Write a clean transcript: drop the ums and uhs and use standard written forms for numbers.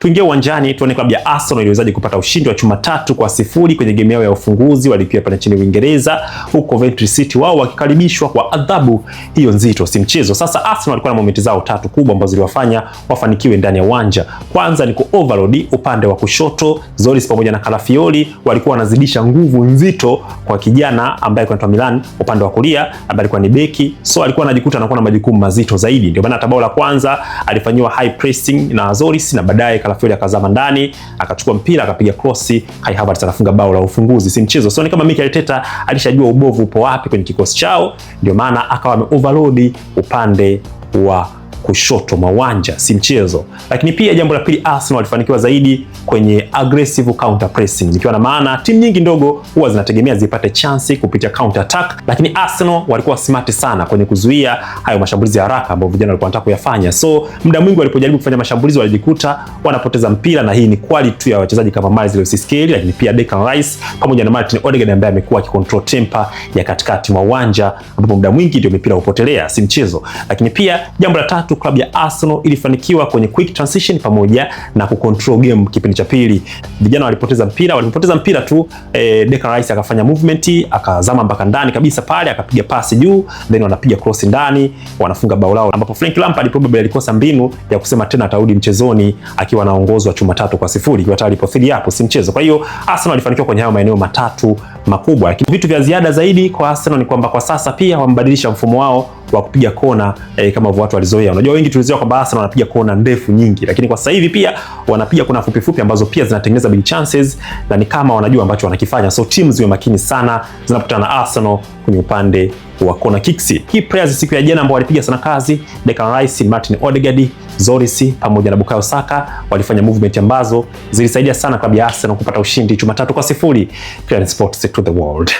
Tuingie uwanjani tuone klabu ya Arsenal iliwezaje kupata ushindi wa chuma 3-0 kwenye game yao ya ufunguzi walipia pale nchini Uingereza, huko Coventry City wao wakikaribishwa kwa adhabu hiyo nzito, si mchezo. Sasa Arsenal walikuwa na momenti zao tatu kubwa ambazo ziliwafanya wafanikiwe ndani ya uwanja. Kwanza ni overload upande wa kushoto, Zoris pamoja na Calafiori walikuwa wanazidisha nguvu nzito kwa kijana ambaye anaitwa Milan upande wa kulia ambaye alikuwa ni beki, so alikuwa anajikuta anakuwa na majukumu mazito zaidi. Ndio maana bao la kwanza alifanywa high pressing na Zoris na baadaye Calafiori akazama ndani, akachukua mpira akapiga cross, Kai Havertz anafunga bao la ufunguzi, si mchezo. So ni kama Mikel Arteta alishajua ubovu upo wapi kwenye kikosi chao, ndio maana akawa ame-overload upande wa kushoto mwa uwanja, si mchezo. Lakini pia jambo la pili, Arsenal walifanikiwa zaidi kwenye aggressive counter pressing, nikiwa na maana timu nyingi ndogo huwa zinategemea zipate chance kupitia counter attack, lakini Arsenal walikuwa smart sana kwenye kuzuia hayo mashambulizi ya haraka ambayo vijana walikuwa wanataka kuyafanya. So muda mwingi walipojaribu kufanya mashambulizi walijikuta wanapoteza mpira, na hii ni quality ya wachezaji kama Miles Lewis-Skelly, lakini pia Declan Rice pamoja na Martin Odegaard ambaye amekuwa akicontrol tempo ya katikati mwa uwanja, ambapo muda mwingi ndio mipira hupotelea, si mchezo. Lakini pia jambo la tatu, klabu ya Arsenal ilifanikiwa kwenye quick transition pamoja na kucontrol game kipindi cha pili. Vijana walipoteza mpira tu, Declan Rice akafanya movement, akazama mpaka ndani kabisa pale, akapiga pasi juu, then wanapiga cross ndani, wanafunga bao lao, ambapo Frank Lampard probably alikosa mbinu ya kusema tena atarudi mchezoni akiwa anaongozwa chuma 3-0 ikiwa tayari ipo 3 hapo, si mchezo. Kwa hiyo Arsenal walifanikiwa kwenye hayo maeneo matatu makubwa. Lakini vitu vya ziada zaidi kwa Arsenal ni kwamba kwa sasa pia wamebadilisha mfumo wao wa kupiga kona kama watu walizoea. Unajua wengi tulizoea kwamba Arsenal wanapiga kona ndefu nyingi, lakini kwa sasa hivi pia wanapiga kona fupi fupi ambazo pia zinatengeneza big chances, na ni kama wanajua ambacho wanakifanya. So teams ziwe makini sana zinapokutana na Arsenal kwenye upande wa kona kicks. Key players siku ya jana ambao walipiga sana kazi, Declan Rice, Martin Odegaard, Zoris pamoja na Bukayo Saka walifanya movement ambazo zilisaidia sana klabu ya Arsenal kupata ushindi chuma 3-0. Pia Sports to the world.